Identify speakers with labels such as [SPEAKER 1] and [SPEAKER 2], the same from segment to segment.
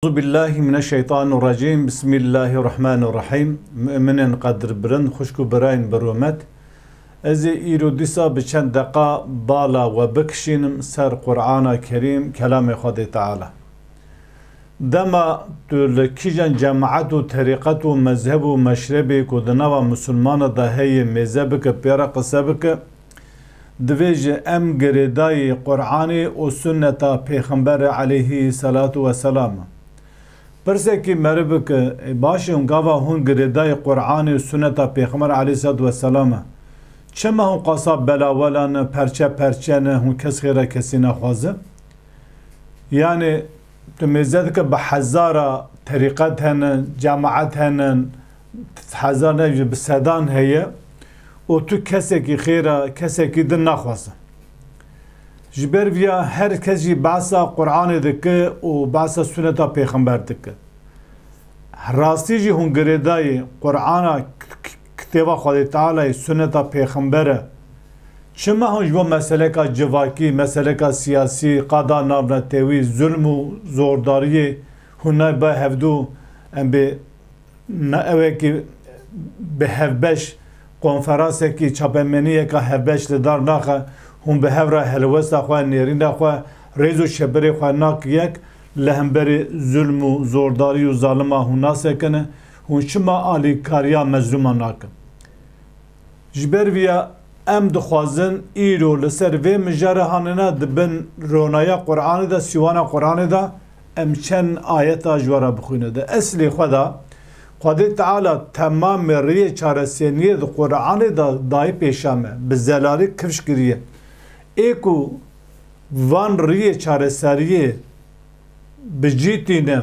[SPEAKER 1] Euzubillahimineşşeytanirracim. Bismillahirrahmanirrahim. Müminin qadr birin, xuşku birayın biromet. Ezi îrodîsa bi çend deqa bala ve bikşînim ser Kur'an-ı Kerim kelam-ı Xwedê Teala. Dema tu li kîjan cemaat û terîqet û mezheb û meşrebê ku di nava Musulmana da heye mêze bike pêra qise bike, divê ji em girêdayê Qur'anê û sünneta Pêxemberê aleyhî salatu vesselam. Persekî mere bike başê gava hûn girêdayê Qur'anê û sünneta Pêxember aleyhissalatu vesselam çima hûn qasa belawela ne, perçe perçe ne, hûn kes xêra kesî naxwaze. Yani tu mêze dike bi hezara terîqet hene, cemaat hene, hezar ne bi sedan heye û tu kesekî xêra kesekî din naxwaze. Ji ber vîya her kes jî behsa Qur'anê dike û behsa sünneta Pêxember dike. Rastî jî hûn girêdayê Qur'ana kitêba Xwedê Teala'yê sünneta Pêxember çima hûn ji bo meseleka civakî, meseleka siyasî, qada navnetewî, zulm û zordariyê hûn nabe hevdû em bê evekî bi hevbeş konferansekî çapemeniyeka hevbeş li dar naxe hûn bi hevra helwesta xwe, nêrîna xwe, rêz û şeberê xwe nakiyek li hemberî zulm û zordarî û zalima hûn nasekine, hûn çima alîkariya mezlûman nakin. Ji ber vîya em dixwazin îro li ser vê mijarehanîne dibin ronaya Qur'anê de, sîwana Qur'anê de em çend ayeta ji we re bixwîne. Di eslê xwe de Xwedê Teala temamê rêyê çareseriyê di Qur'anê de dayê pêşa me, bi zelalî kivş kiriye. Ê ku van rêyê çareseriyê bi cî tîne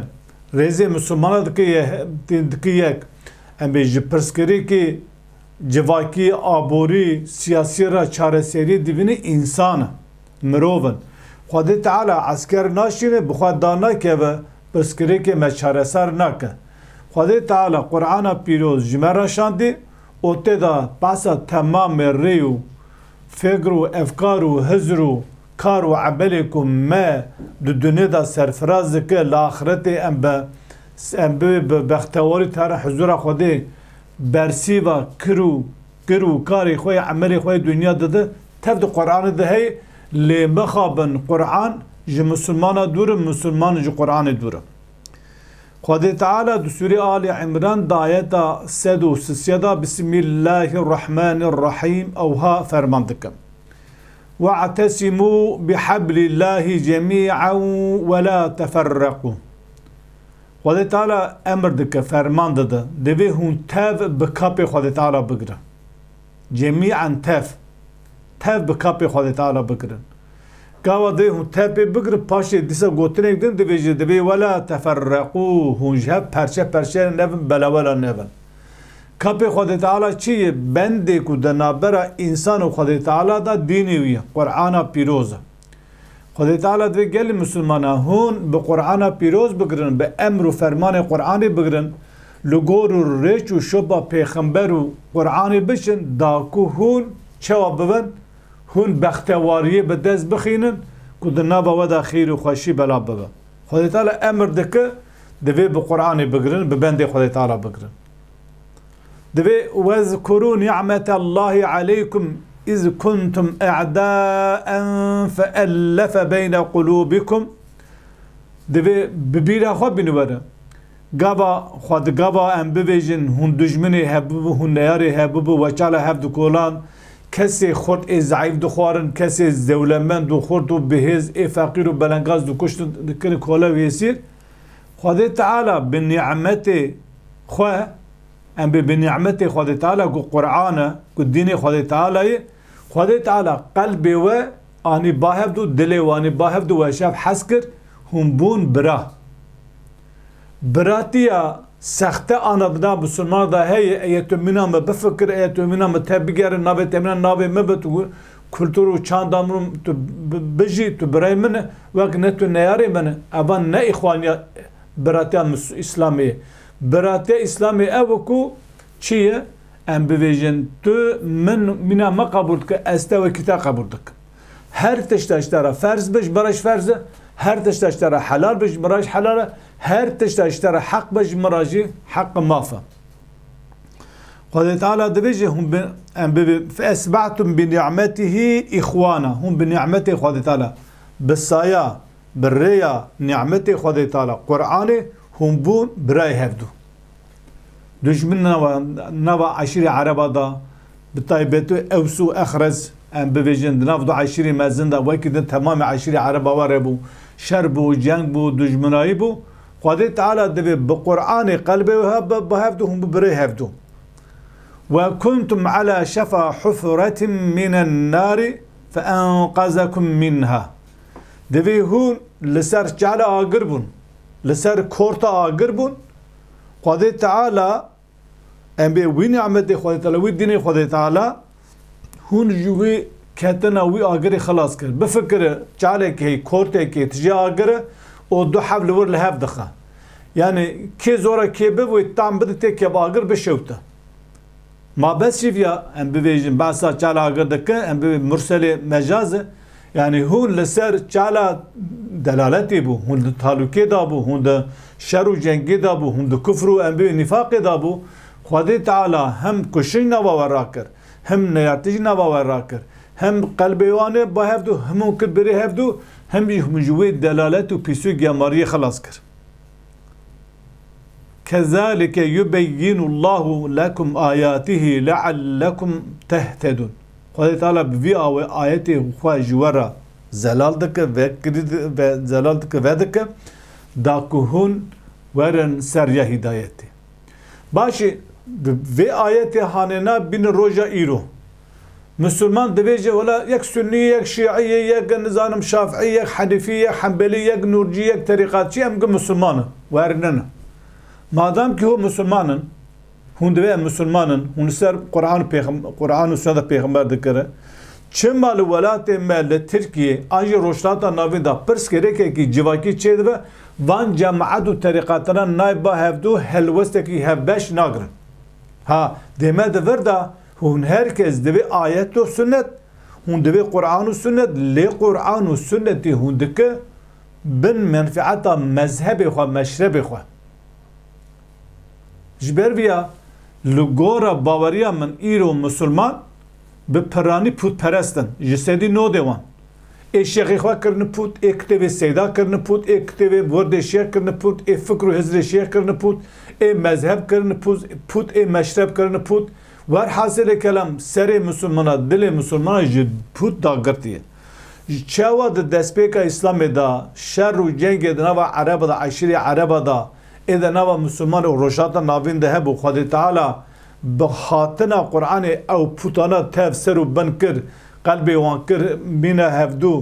[SPEAKER 1] rêzê Musulmana dikiyek, em bê ji pirsgirêkê civakî, aborî, siyasî re çareserî dibîne însan e, mirov in. Xwedê Teala esker naşîne bi xwe da nakeve, pirsgirêkê me çareser nake. Xwedê Teala Qur'ana pîroz ji me re şandî û tê de behsa temamê rê û fikr û efkar û hizr û kar û emelê ku me di dunyê de serfiraz dike, li axiretê em bi bextewarî tere huzura Xwedê bersîva kir û karê xwe, emelê xwe dunya dide, tev di Qur'anê de heye, lê mixabin Qur'an ji Musulmana dûr in, Musulman ji Qur'anê dûr in. Xwedê Teala di Sûrê Alî İmran da ayeta 133 da Bismillahirrahmanirrahim ewha ferman dike. وَاعْتَصِمُوا بِحَبْلِ اللّٰهِ جَمِيعًا وَلَا تَفَرَّقُوا. Xwedê Teala emr dike, ferman dide, divê hûn tev bi kapê Xwedê Teala bigirin. Cemî'an tev bi kapê Xwedê Teala bigirin. Gava divê hûn tev pê bigirin, paşê dîsa gotinê din divê jî divê وَلَا تَفَرَّقُوا, hûn ji hev perçe perçe nevin, belawela nevin. Kapê Xwedê Teala çi ye? Bendê ku di navbera însan û Xwedê Teala da dînê wî ye, Qur'ana pîroz e. Xwedê Teala divê gelî Musulmana hûn bi Qur'ana pîroz bigirin, bi emr û fermanê Qur'anê bigirin, li gor û rêç û şoba Pêxember û Qur'anê biçin, da ku hûn çawa bibin, hûn bextewariyê bi dest bixînin ku di nava we de xêr û xweşî bela bibe. Xwedê Teala emr dike, divê bi Qur'anê bigirin, bi bendê Xwedê Teala bigirin. Divê وَذْكُرُوا نِعْمَةَ اللّٰهِ عَلَيْكُمْ اِذْ كُنْتُمْ اَعْدَاءً فَأَلَّفَ بَيْنَ قُلُوبِكُمْ. Divê bi bîra xwe binivere. Gava xwe digava em bibêjin hûn dijminê hebûbû, hûn neyarê hebûbû, weçala hev dikolan, kesê xurt ê zayîf dixwarin, kesê zewlemend û xurt û bihêz ê feqîr û belengaz dikuştin, dikirin kola wêsîr. Xwedê Teala bi ni'metê xwe, em bi ni'metê Xwedê Teala ku Qur'an e, ku dînê Xwedê Teala'yê, Xwedê Teala qelbê we anî bahevd û dilê we anî bahevd û weşev hes kir, hûn bûn bira. Biratiya sexte ana di nav Musulmana da heye, eya tu mîna me bifikir, eya tu mîna me te bigerin, navê te mîna navê me bi tu kultur û çanda min tu bijî, tu birayê min e, wek ne tu neyarê min e, evan ne îxwaniya biratiya İslamê. Biratiya İslamê ew ku çi ye? Em bibêjin tu min mîna me qebûl dike, ez te wekî te qebûl dikim. Her tişta ji te re ferz be, ji bera ji ferz e, هر تشتا اشترى حلال بج مراج حلال هر تشتا اشترى حق بج مراجي حق مافا قال تعالى دبيجي هم فأسبعتم بنعمته إخوانا هم بنعمته قال تعالى بالصايا بالريا نعمته قال تعالى قرآنه هم بون براي هفدو دجمن نوا عشيري عربا دا بطيبتو اوسو اخرز ام ببيجن نافدو عشيري مازن دا وكيدن تمام عشيري عربا وربو شربو جنگ بو دجمناي بو قادر تعالى دبي بقرآن قلبي بهفدو هم بري هفدو وكنتم على شفا حفرة من النار فأنقذكم منها دبي هون لسر جعل آقربون لسر كورتا آقربون قادر تعالى ام بي وي نعمت خدا تعالى وي دين خدا تعالى هون جوي كتنا وي آقري خلاص كر بفكر جعلك هي كورتك تجي آقر او دو حبل ور لهف دخه يعني كي زورا كي بو تام بدتك كي آقر بشوته ما بس شفيا ام بيجن باسا جعل آقر دك ام بي مرسل مجاز يعني هون لسر جعل دلالتي بو هون تعلقي دابو هون شر و جنگی دابو هم دو کفر و انبی نفاق دابو خدا تعالی هم کشی نوا وراکر هم نیاتیج نوا وراکر هم قلبیوانه با هفدو همون کر بری هفدو هم جوی دلالت و پیسو گماری خلاص کر كذلك يبين الله لكم آياته لعلكم تهتدون خدا تعالی بوی آیت خواه جوارا زلال دکه و زلال دکه و دکه داكهون ورن سريا هدايتي باشي في آيات هاننا بين روجا إيرو مسلمان دبيجي ولا يك سني يك شيعي يك نظام شافعي يك حنفي يك حنبلي يك نورجي يك طريقات شيء أمك مسلمان ورننا ما دام كي هو مسلمان هون دبي مسلمان هون سر قرآن وسنة پیغمبر ذكره چما الولات مال تركيا أجي روشلاتا نافيدا برس كريك كي جواكي چيد وان جماعت و طریقاتنا نایبا هفدو هلوستکی هفبش ناگرن ها دیمه دوردا هون هرکس دوی آیت و سنت هون دوی قرآن و سنت لی قرآن و سنتی هون دکه بن منفعتا مذهب خواه مشرب خواه جبر بیا لگورا باوریا من ایرو مسلمان به پرانی پود پرستن جسدی نو دیوان شیخی خواه کرن پود اکتب سیدا کرن پود اکتب ورد شیخ کرن پود فکر و حضر شیخ کرن پود مذهب کرن پود مشرب کرن پود ور حاصل کلام سر مسلمان دل مسلمان جد پود دا گرتیه چاوا د دسپیکا اسلام دا شر و جنگ دا نوا عرب دا عشری عرب دا اذا نوا مسلمان و روشاتا ناوین ده بو خود تعالی بخاطنا قرآن او پوتانا تفسر و بن کر قلبي وان كر بينا هفدو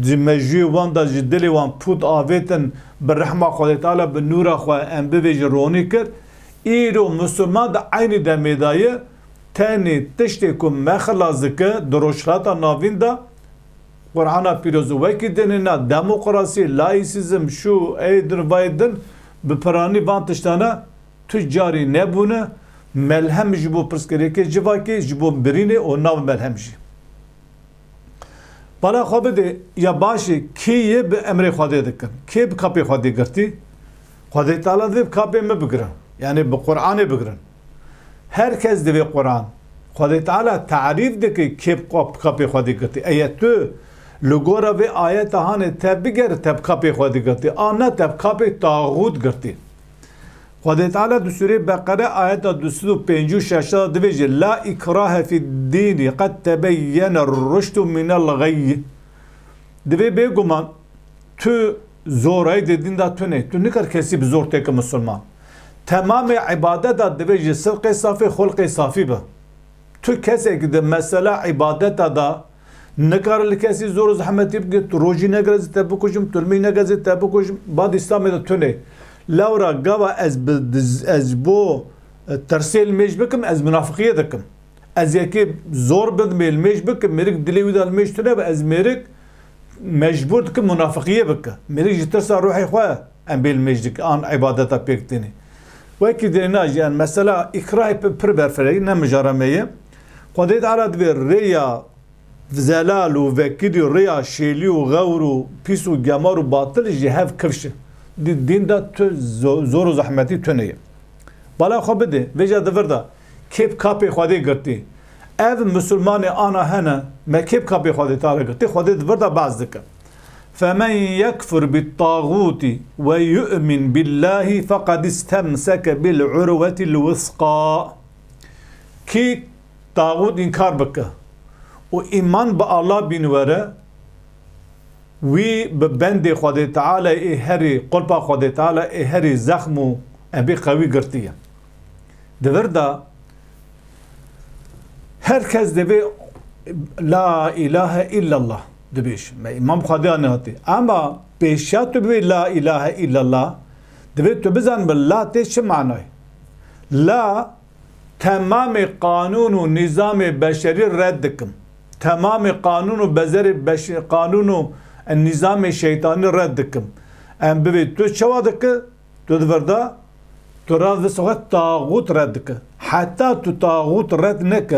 [SPEAKER 1] جمجي وان دا جدلي وان پود آویتن بالرحمة خدا تعالى بالنور خوا ام بيج روني كر ايرو مسلمان دا عين دا ميدايه تاني تشتكم ما خلازك دروشلاتا ناوين دا قرآن پیروزو وكي دننا ديمقراطي لايسيزم شو ايدن وايدن بپراني وان تشتانا تجاري نبونه ملهم جبو پرسكريكي جواكي جبو بريني او ناو ملهم جي بالا خواب ده یا باشی کیه به امر خدا دکن کی به کپی خدا گرتی خدا تعالی ده کپی می بگرن یعنی به قرآن بگرن هر کس ده قرآن خدا تعالی تعریف ده که کی کپی خدا گرتی ایت تو لگورا و آیت هان تب بگر تب کپی خدا گرتی آن نه تب کپی طاغوت گرتی خدا تعالی دو سوره بقره آیت 256 دویجه لا اکراه فی الدین قد تبین الرشد من الغی دوی بگمان تو زورای dedin da tu ne? Tu ne kadar kesip zor tek Müslüman. Tamam ibadet da دویجه سلق صافی خلق صافی به. Tu kesek de mesela ibadet da ne kadar kesi zor zahmet yapıp roji ne kadar tabu kuşum, tulmi ne kadar tabu kuşum. Bad İslam'da tu ne? لورا قوا از بو ترسيل ميش بكم از منافقية دكم از يكي زور بد ميل ميش بكم مريك دليو دا الميش تنب از مريك مجبور دكم منافقية بك مريك جترسا روحي خواه ام بيل ميش دك آن عبادتا بيكتيني وكي دينا جان مثلا إكراهي پر برفرهي نمجارمية قديت على دبير ريا زلال و وکیل و ریا شیلی و غور و پیس و گمار و باطل جهف کفش دین دا تو زور و زحمتی تو نیه بالا خواه بده ویجا دورده کیب کاپی خواهده گرتی او مسلمان آنا هنه ما کیب کاپی خواهده تاره گرتی خواهده دورده بعض دکه فمن يكفر بالطاغوت ويؤمن بالله فقد استمسك بالعروة الوثقى كي طاغوت انكار بك وإيمان بالله بنوره وي ببند خدا تعالى هري قلب خدا تعالى هري زخم ابي قوي قرتيه دوردا هركز دبي لا اله الا الله دبيش ما امام خدا نهاتي اما بيشات بي لا اله الا الله دبي تبزن بالله تش معناه لا تمام قانون و نظام بشري ردكم تمام قانون و بزر قانون و النظام الشيطاني ردكم ام ببي تو شوادك تو دوردا تو راز سوغت طاغوت ردك حتى تو طاغوت رد نك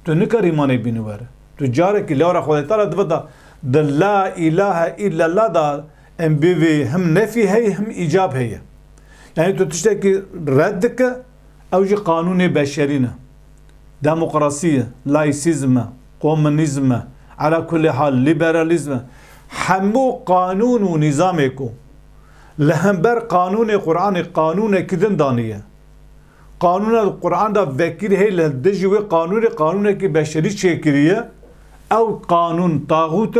[SPEAKER 1] تو نكر ايماني بينوار تو جارك لورا خدا تعالى دوردا لا اله الا الله دا ام بي هم نفي هي هم ايجاب هي يعني تو تشتكي ردك او جي قانون بشرينا ديمقراطيه لايسيزم كومونيزم على كل حال ليبراليزم حمو قانون و نظامكو لهمبر قانون قرآن قانون كدن دانية قانون القرآن دا وكيل هي لدجوي قانون كي بشري شكرية او قانون طاغوت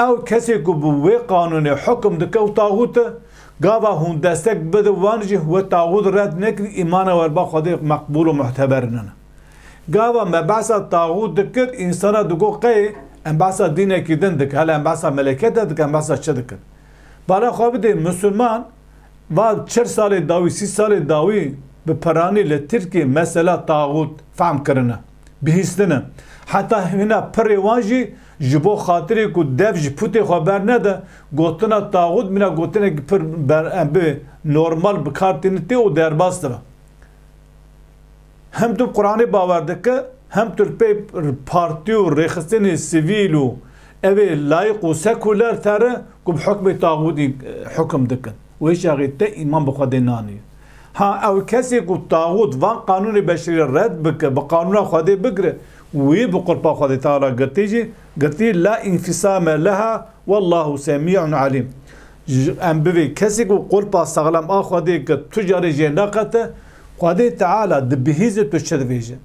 [SPEAKER 1] او كسي كبوي قانون حكم دكو طاغوت قابا هون دستك بدو وانجي هو طاغوت رد نكر ايمان وربا خده مقبول و معتبرنا قابا ما بعث طاغوت دكر انسان دقو قي ام بعث دينه كدن دك هلا ام بعث ملكته دك ام بعث شدك بالا خواب ده مسلمان و 4 سال داوی 30 سال داوی به پرانی لترکی مثلا طاغوت فهم کرنه بهستنه حتی هنا پروانجی جبو خاطری کو دف جپوتی خبر نده گوتنا طاغوت مینا گوتنا پر به نورمال بکارتینتی و درباست هم تو قرآن باورده که هم تو پارتی و رخصتین سیویل و اوه لایق و سکولر تره که بحکم طاغوتی حکم دکن ویش اغیطه ایمان بخواد نانی ها او کسی که طاغوت وان قانون بشری رد بکه بقانون خواده بگره وی بقربا خواده تعالی گرتی لا انفصام لها والله سمیع علیم ام بوی کسی که قربا سغلم آخواده که تجاری جناقته خواده تعالی دبهیز تو چد ویجه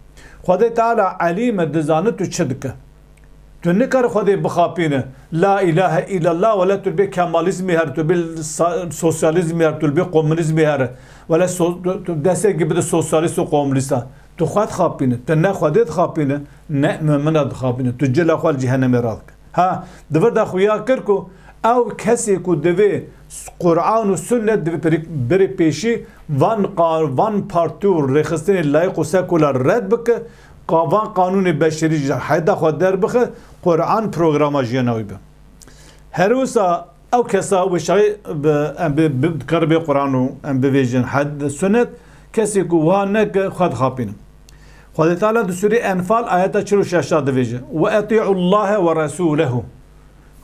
[SPEAKER 1] خواده تعالی علیم دزانه تو چدکه تو نکار خود بخاپینه لا اله الا الله ولا تلبي كماليزم هر تلبي سوسياليزم هر تلبي كومونيزم هر ولا دسته gibi سوسياليست و كومونيست تو خود خاپینه تو نه خودت خاپینه نه من خاپینه تو جلا خال جهنم راك ها دبر دا خويا کرکو او کسی کو دوی قرآن و سنت بری پیشی وان پارتور رخصتین لایق و سکولار رد بکه قوان قانون بشری حدا خود در بخه قرآن پروگراماجی نوی به هر وسا او کسا و شای بکر به قرآن و ام بویژن حد سنت کسی کو وها نک خود خاپینه خود تعالی در سوره انفال آیت 46 دویژه و اطیعوا الله و رسوله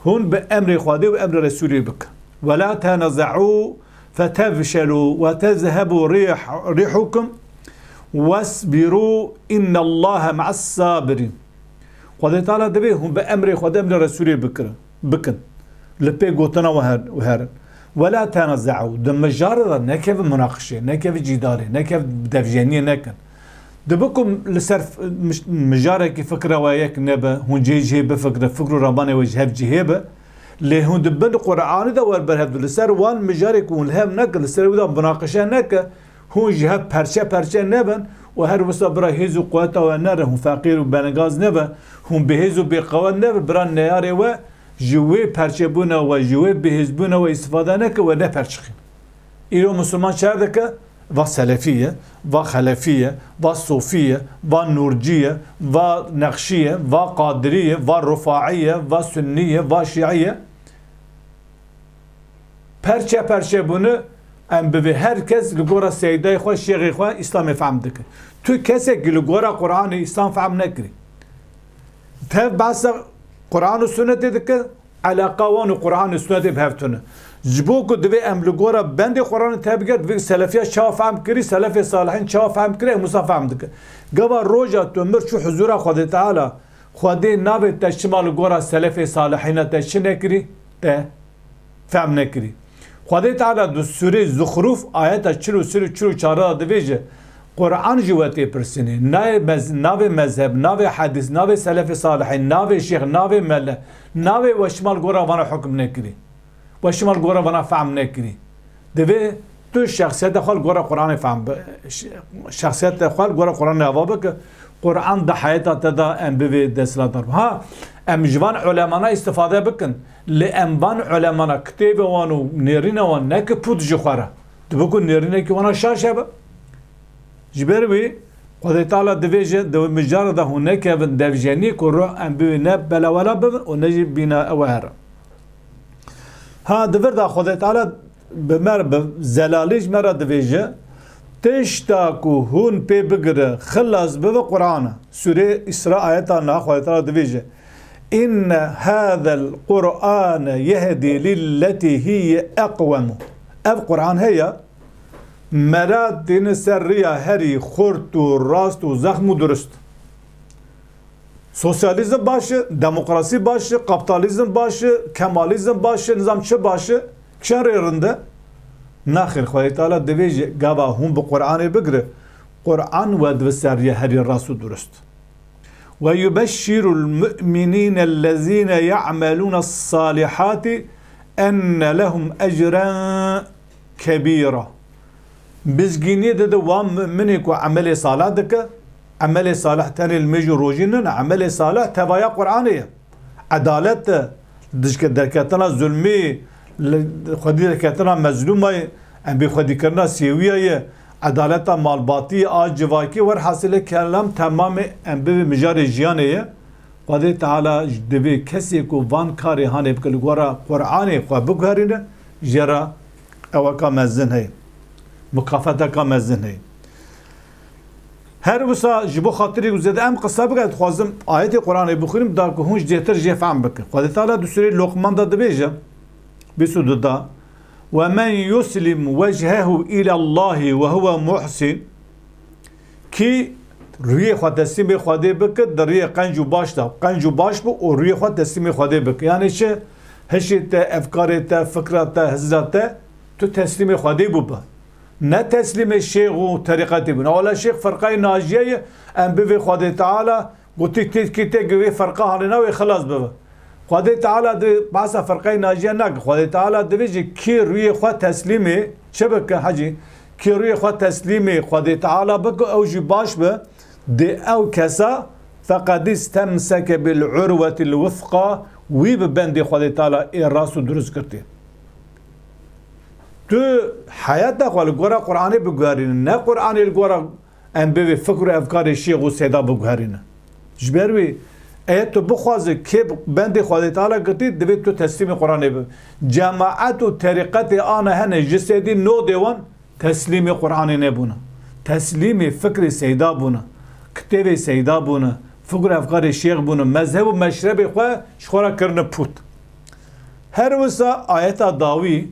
[SPEAKER 1] هون به امر خدا و امر رسولی بک ولا تنازعوا فتفشلوا وتذهبوا ريحكم واصبروا ان الله مع الصابرين خدا تعالی دبی هم به امر خدا امر رسولی بکن لپی گوتنا و هر ولا تنازعوا دم مجرد نكيف مناقشه نكيف جدال نكيف دفجانيه نكن دبكم لسر مجارك فكره وياك نبا هون جي بفكره فكره رباني وجهب جهبه لي هون دبن قران ده وربرهب لسر وان مجارك ونهم نك لسر ودا مناقشه نك هون جهب پرچه نبن وهر وسا برا هيزو قوته ونره هم فقير وبنغاز نبا هم بهيزو بقوان نبا بران نياري و جوي پرچه بونه و جوي بهزبونه و استفاده نك و نه پرچخين ايرو مسلمان شهر و سلفية و خلفية و صوفية و نورجية و نقشية و قادرية و رفاعية و سنية و شيعية پرچه بونه ام به هر کس لگورا سیدای خواه شیخی خواه اسلام فهم دکن تو کسی که لگورا قرآن اسلام فهم نکری تف بحث قرآن و سنت دکه علاقه وان و قرآن و سنت بهفتونه جبو کو دوی املگورا بند قرآن تبگرد دوی سلفیا چا فهم کری سلف صالحین چا فهم کری موسی فهم دکه گوا روجا تو مر چو حضور خود تعالی خود ناب تشمال گورا سلف صالحین تش نکری ته فهم نکری خود تعالی دو سوره زخرف آیت 44 دویجه قرآن جواتی پرسینی ناو مذهب ناو حدیث ناو سلف صالحین ناو شیخ ناو مله ناو وشمال گورا وانا حکم نکری وشمال گورا وانا فهم نکری دوی تو شخصیت خال گورا قرآن فهم شخصیت خال گورا قرآن نوابه که قرآن ده حیاتا تدا ام بوی دستلا درب ها ام جوان علمانا استفاده بکن لامبان علمانا کتاب وانو نیرین وان نک پود جخواره تو بکن نیرینه که وانا شاشه با جبر بی خود تعالی دویجه دو مجار ده هونه که بن دویجنی که رو ام بوی نب بلا ولا ببن و نجی بینا اوهر ها دور ده خود تعالی بمر بزلالیج مرا دویجه تشتاكو هون بي بقرة خلص بوا قرآن سورة إسراء آياتنا ناخوة تعالى دفيجة إن هذا القرآن يهدي للتي هي أقوم أب قرآن هي مراد دين سرية هري خورت راست زخم درست سوسياليزم باشه ديمقراطي باشه كابيتاليزم باشه كماليزم باشه نظام چه باشه كشان ريرنده ناخر خواهی تعالی دویجه گاوا هم به قرآن بگره قرآن و دوسریه هری راسو درست و یبشر المؤمنین الذين يعملون الصالحات ان لهم اجرا كبيرا بزگینی ده وام منی کو عمل صالح دکه عمل صالح تاني المجو روجینن عمل صالح تبایا قرآنیه عدالت دشک درکتنا ظلمی خودی کتنا مظلومه ام بی خودی کرنا سیویه عدالت مالباتی آج جواکی ور حاصل کلام تمام ام بی مجار جیانه خودی تعالی دوی کسی کو وان کاری هانه بکل گورا قرآن خو بگهرینه جرا اوکا مزن ہے مکافتا کا مزن ہے هر وسا جبو خاطری گزده ام قصه بگرد خوازم آیت قرآن بخوریم دا که هونش جهتر جفعم بکن خودی تعالی دو سوره لقمان دا دویجه بسوددا ومن يسلم وجهه إلى الله وهو محسن كي روی خود تسلیم خواده بکد در روی قنجو باش دا قنجو باش بو و روی خود تسلیم خواده بکد یعنی چه هشت افکارت فکرت حضرت تو تسلیم خواده بو با نه تسلیم شیخ و طریقتی بو نه ولا شیخ فرقه ناجیه ام بوی خواده تعالی گوتی تیت گوی فرقه هانه و خلاص بو خواده تعالی ده بحث فرقه ناجیه نک خواده تعالی دویجه کی روی خود تسلیمه چه بکه حجی کی روی خود تسلیمه خواده تعالی بکه او جی باش به ده او کسا فقد استمسك بالعروة الوثقى وی ببند خواده تعالی ای راست درست کرده تو حیات دخوال گورا قرآن بگوارینه نه قرآن گورا ام به فکر و افکار شیخ و سیدا بگوارینه جبروی ايه تو بخوازه که بند خواهد تعالی گرتید دوید تو تسلیم قرآن بب جماعت و طریقت آن هنه جسدی نو دیوان تسلیم قرآن نبونه تسلیم فکر سیدا بونه کتاب سیدا بونه فکر افکار شیخ بونه مذهب و مشرب خواه شخورا کرنه پوت هر وسا آیت داوی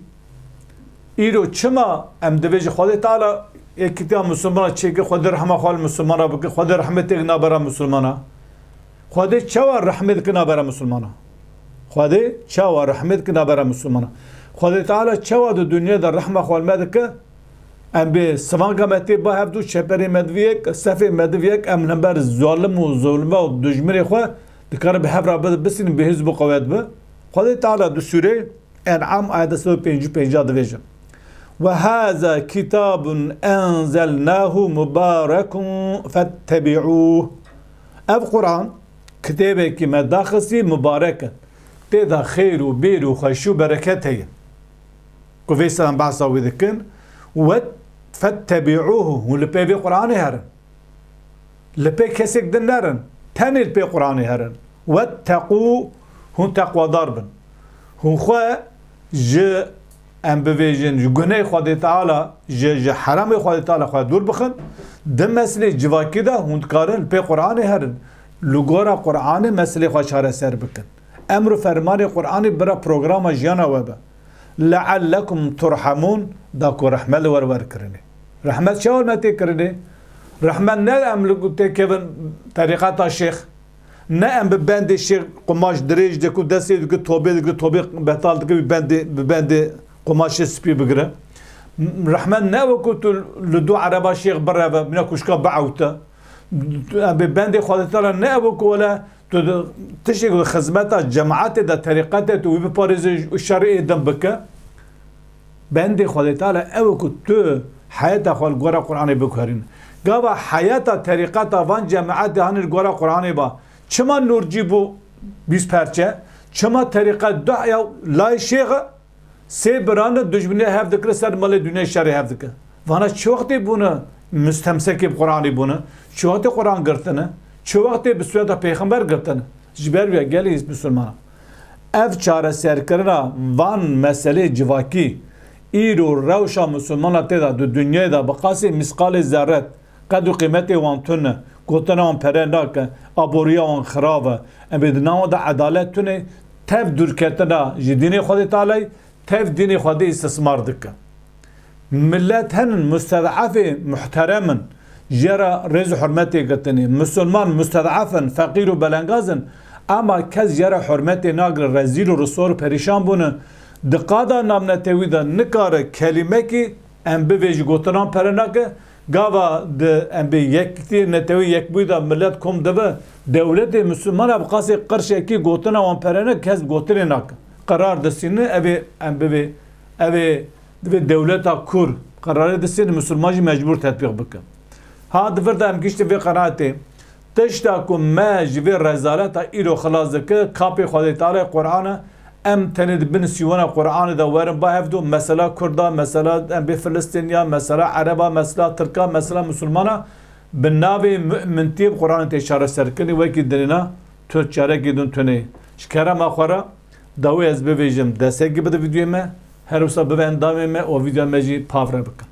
[SPEAKER 1] ایرو چما ام دویج خواهد تعالی یک کتاب مسلمان چه که خود رحمه خواه مسلمان بکه خود رحمت اگنا برا مسلمان خواده چوا رحمت کنا برا مسلمانا خواده چوا رحمت کنا برا مسلمانا خواده تعالی چوا دو دنیا در رحمه خوال مدکه ام به سوانگا متی با هفدو چپری مدویک صفی مدویک ام نمبر ظالم و ظلمه و دجمری خواه دکار به هفرا بسین به حزب و قوید به خواده تعالی دو سوره انعام آیت 155 دویجه و هذا کتاب انزلناه مبارک فاتبعوه اف قرآن کتابه که مداخسی مبارکه تیدا خیر و بیر و خوش و برکت هی که ویسان بحثا ویدکن و فتبعوه و لپی وی قرآنی هرن لپی کسیک دن نرن تنی لپی قرآنی هرن و تقو هون تقوى داربن هون خواه جه ام بویجن گناه خود تعالی جه حرام خود تعالی خواه دور بخن دم مسئله جواکی دا هون کارن لپی قرآنی هرن لگورا قرآن مسئله خوشاره سر بکن امر فرمان قرآن برا پروگرام جانا وبا لعلكم ترحمون دا کو رحمت ور کرنه رحمت چه ورمتی کرنه رحمت نه املکو تکون طریقات شیخ نه ام بند شیخ قماش دریج دکو دستی دکو توبه بهتال دکو بند قماش سپی بگره رحمت نه وکو تو لدو عربا شیخ بره بنا کشکا بعوته بند خودتالا نه وکو ولا تشيك خدمات جماعات دا طريقات تو بباريز الشرعي دم بك بندي خدي تعالى او كنت حياة خال القرى قرآن بكرين قابا حياة طريقات وان جماعات هن القرى قرآن با چما نور جيبو بيس پرچه چما طريقات دعيا لا شيخ سي بران دجمنه هف دكر سر مال دنيا الشرعي هف دكر وانا شو وقت بونا مستمسك بقرآن بونا شو وقت قرآن قرتنا چه وقتی به صورت پیغمبر گفتن جبر بیا گلیز مسلمان اف چاره سر کردن وان مسئله جواکی ایرو روشا مسلمان تدا دو دنیای دا بقاسی مسقال ذرت قدر قیمت وان تونه گفتن وان پرنده که آبوریا وان خرابه ام بدنام دا عدالت تونه تف دور کردن جدین خود تعالی تف دین خود استثمار دکه ملت هن مستضعف محترمن جرا رز حرمتي قتني مسلمان مستضعفا فقير وبلنغازن اما كز جرا حرمتي ناقر رزيل ورسول پريشان بونه دقادا نام نتويدا نكار كلمه كي ام بيج گوتران پرناك گاوا د ام بي يكتي نتوي يك بيدا ملت كوم دبه دولت مسلمان ابقاسي قرش كي گوتنا وان پرناك كز گوترناك قرار دسين ابي ام بي ابي دولتا كور قرار دسين مسلمان مجبور تطبيق بكم هاد فرد ام گشت في قناته تشتاكم ما جوي رزالتا ايرو خلاص دك كابي خدای تعالی قرآن ام تند بن سيوانا قرآن دا ورن با هفدو مثلا كردا مثلا ام بفلسطينيا مثلا عربا مثلا تركا مثلا مسلمانا بالنابي من تيب قرآن تشاره سركني وكي دلنا تو چاره گيدون توني شكرا ما خورا داوي از بويجم دسته گي بده فيديو ما هر وسا ببين دامي ما او فيديو مجي پافره بكن